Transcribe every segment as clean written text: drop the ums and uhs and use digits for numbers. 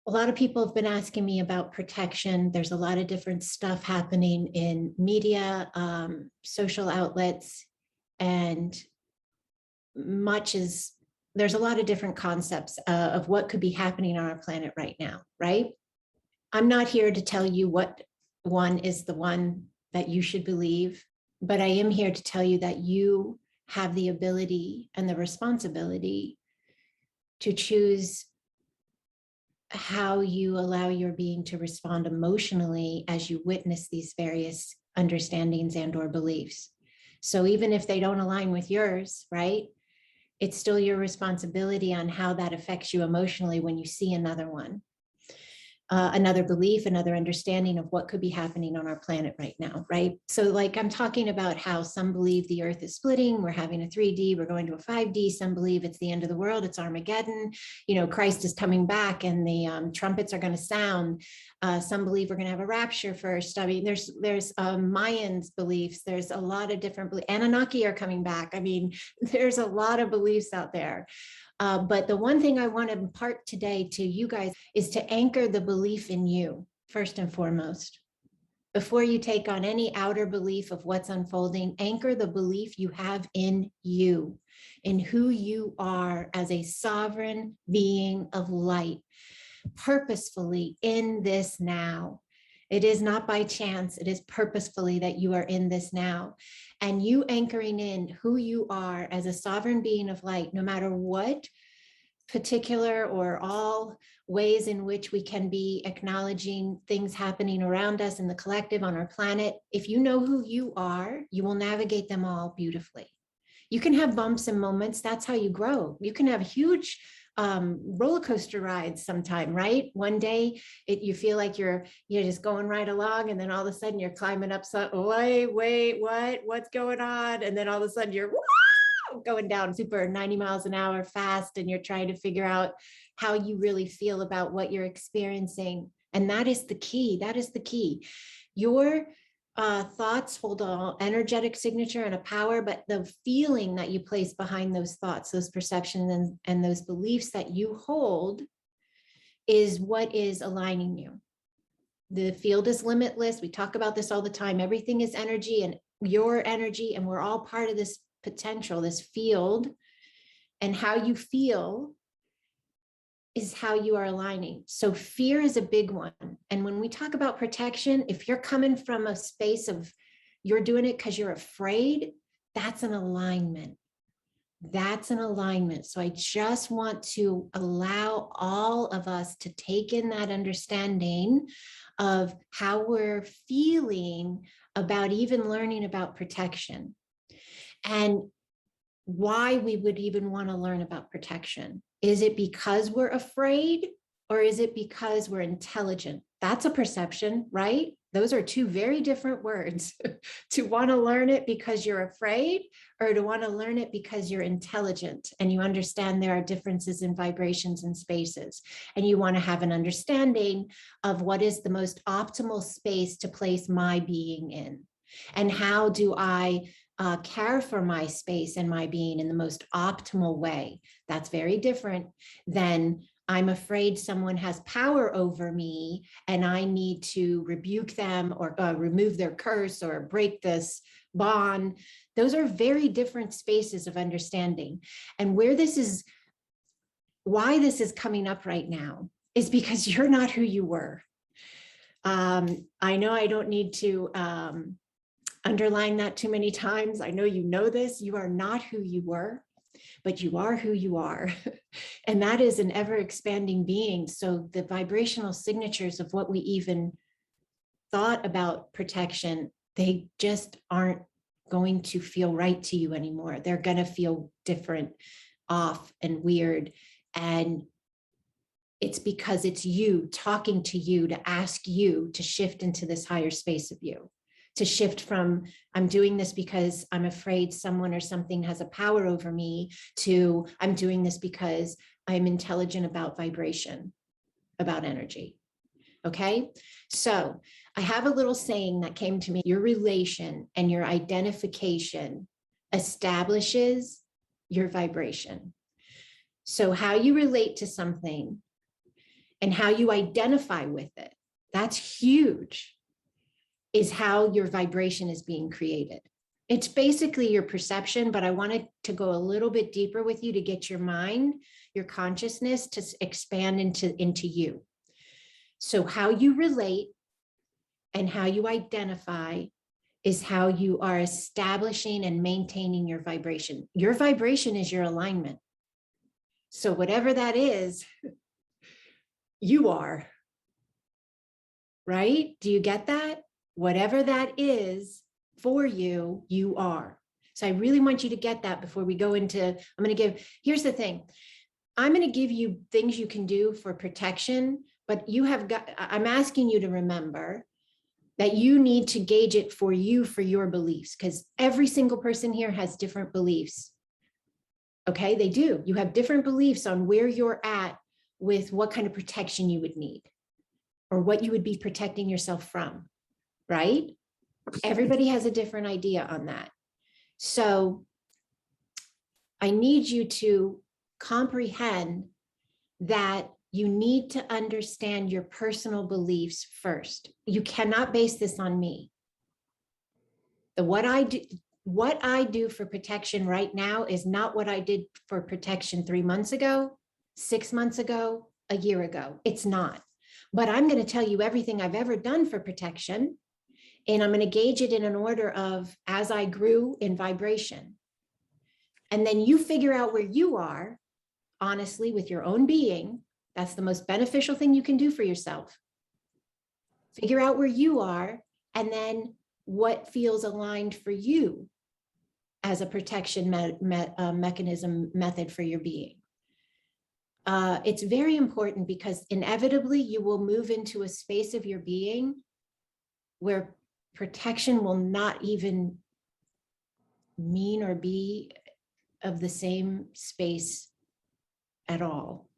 A lot of people have been asking me about protection. There's a lot of different stuff happening in media, social outlets, and there's a lot of different concepts of what could be happening on our planet right now, right? I'm not here to tell you what one is the one that you should believe, but I am here to tell you that you have the ability and the responsibility to choose how you allow your being to respond emotionally as you witness these various understandings and or beliefs. So even if they don't align with yours, right, it's still your responsibility on how that affects you emotionally when you see another one. Another belief, another understanding of what could be happening on our planet right now, right? So like I'm talking about how some believe the earth is splitting, we're having a 3D, we're going to a 5D, some believe it's the end of the world, it's Armageddon, Christ is coming back and the trumpets are going to sound. Some believe we're going to have a rapture first. I mean, there's Mayans beliefs, there's a lot of different beliefs. Anunnaki are coming back. I mean, there's a lot of beliefs out there. But the one thing I want to impart today to you guys is to anchor the belief in you, first and foremost. Before you take on any outer belief of what's unfolding, anchor the belief you have in you, in who you are as a sovereign being of light, purposefully in this now. It is not by chance, it is purposefully that you are in this now. And you anchoring in who you are as a sovereign being of light, no matter what particular or all ways in which we can be acknowledging things happening around us in the collective on our planet. If you know who you are, you will navigate them all beautifully. You can have bumps and moments. That's how you grow. You can have huge roller coaster rides sometime, right? One day you feel like you're just going right along, and then all of a sudden you're climbing up. Wait, what's going on? And then all of a sudden you're going down super 90 miles an hour fast, and you're trying to figure out how you really feel about what you're experiencing. And that is the key. That is the key. Your thoughts hold an energetic signature and a power, but the feeling that you place behind those thoughts, those perceptions, and those beliefs that you hold is what is aligning you. The field is limitless. We talk about this all the time. Everything is energy, and your energy, and we're all part of this potential, this field, and how you feel is how you are aligning. So fear is a big one. And when we talk about protection, if you're coming from a space of you're doing it because you're afraid, that's an alignment. That's an alignment. So I just want to allow all of us to take in that understanding of how we're feeling about even learning about protection and why we would even want to learn about protection. Is it because we're afraid, or is it because we're intelligent? That's a perception, right? Those are two very different words. To want to learn it because you're afraid, or to want to learn it because you're intelligent and you understand there are differences in vibrations and spaces, and you want to have an understanding of what is the most optimal space to place my being in, and how do I care for my space and my being in the most optimal way. That's very different than I'm afraid someone has power over me and I need to rebuke them or remove their curse or break this bond. Those are very different spaces of understanding. And why this is coming up right now is because you're not who you were. I know I don't need to underline that too many times. I know you know this. You are not who you were, but you are who you are. And that is an ever expanding being. So the vibrational signatures of what we even thought about protection, they just aren't going to feel right to you anymore. They're going to feel different, off, and weird. And it's because it's you talking to you to ask you to shift into this higher space of you. To shift from, I'm doing this because I'm afraid someone or something has a power over me, to I'm doing this because I'm intelligent about vibration, about energy. Okay. So I have a little saying that came to me. Your relation and your identification establishes your vibration. So how you relate to something and how you identify with it, that's huge, is how your vibration is being created. It's basically your perception, but I wanted to go a little bit deeper with you to get your mind, your consciousness to expand into you. So how you relate and how you identify is how you are establishing and maintaining your vibration. Your vibration is your alignment. So whatever that is, you are, right? Do you get that? Whatever that is for you, you are. So I really want you to get that before we go into, I'm going to give, here's the thing. I'm going to give you things you can do for protection, but you have got, I'm asking you to remember that you need to gauge it for you, for your beliefs, because every single person here has different beliefs. Okay, they do. You have different beliefs on where you're at with what kind of protection you would need or what you would be protecting yourself from, right? Everybody has a different idea on that. So I need you to comprehend that you need to understand your personal beliefs first. You cannot base this on me. What I do for protection right now is not what I did for protection 3 months ago, 6 months ago, a year ago. It's not. But I'm going to tell you everything I've ever done for protection, and I'm going to gauge it in an order of as I grew in vibration. And then you figure out where you are, honestly, with your own being. That's the most beneficial thing you can do for yourself. Figure out where you are, and then what feels aligned for you as a protection mechanism method for your being. It's very important because inevitably you will move into a space of your being where protection will not even mean or be of the same space at all.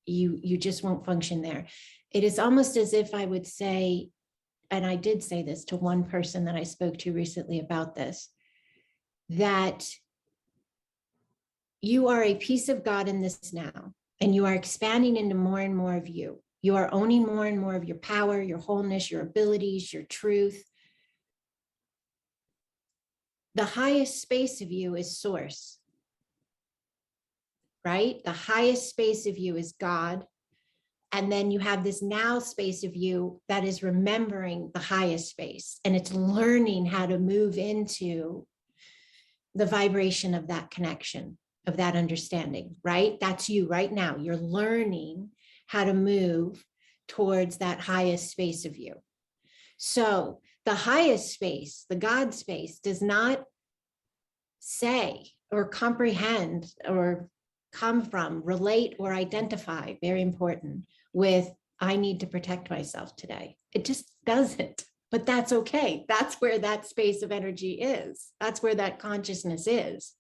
You just won't function there. It is almost as if I would say, and I did say this to one person that I spoke to recently about this, that you are a piece of God in this now, and you are expanding into more and more of you. You are owning more and more of your power, your wholeness, your abilities, your truth. The highest space of you is source, right? The highest space of you is God. And then you have this now space of you that is remembering the highest space, and it's learning how to move into the vibration of that connection, of that understanding, right? That's you right now. You're learning how to move towards that highest space of you. So the highest space, the God space, does not say or comprehend or come from, relate or identify, very important, with I need to protect myself today. It just doesn't, but that's okay. That's where that space of energy is. That's where that consciousness is.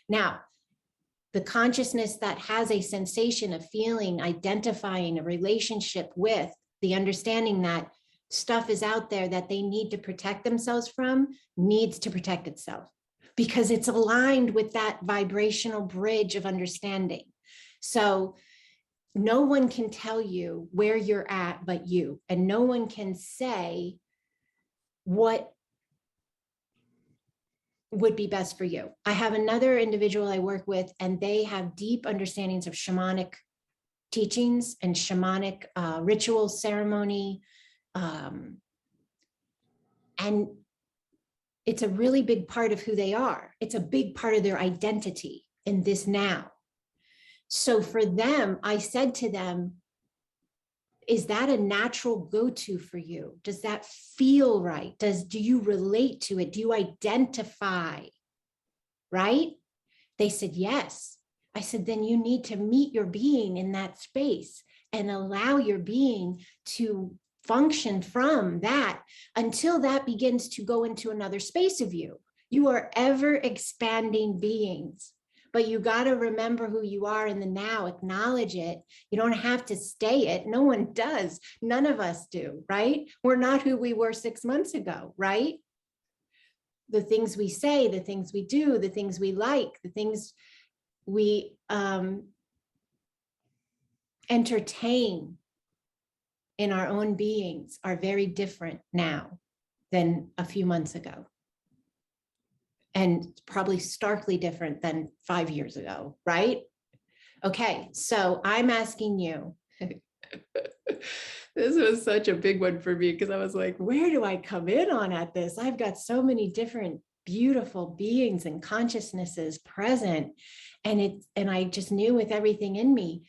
Now, the consciousness that has a sensation of feeling, identifying a relationship with, the understanding that stuff is out there that they need to protect themselves from, needs to protect itself because it's aligned with that vibrational bridge of understanding. So no one can tell you where you're at but you, and no one can say what would be best for you. I have another individual I work with, and they have deep understandings of shamanic teachings and shamanic ritual ceremony. And it's a really big part of who they are. It's a big part of their identity in this now. So for them, I said to them, is that a natural go-to for you? Does that feel right? Do you relate to it? Do you identify? Right? They said, yes. I said, then you need to meet your being in that space and allow your being to function from that until that begins to go into another space of you. You are ever expanding beings, but you got to remember who you are in the now, acknowledge it. You don't have to stay it. No one does. None of us do, right? We're not who we were 6 months ago, right? The things we say, the things we do, the things we like, the things we entertain in our own beings are very different now than a few months ago. And probably starkly different than 5 years ago, right? Okay, so I'm asking you. This was such a big one for me because I was like, where do I come in on at this? I've got so many different beautiful beings and consciousnesses present. And I just knew with everything in me,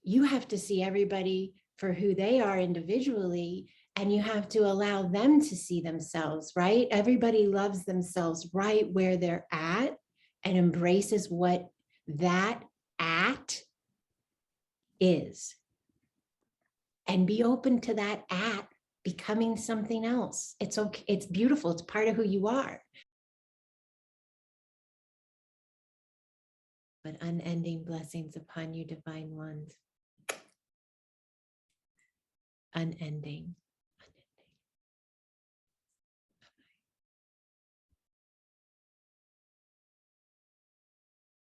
you have to see everybody for who they are individually, and you have to allow them to see themselves, right? Everybody loves themselves right where they're at and embraces what that at is. And be open to that at becoming something else. It's okay. It's beautiful. It's part of who you are. But unending blessings upon you, divine ones. Unending.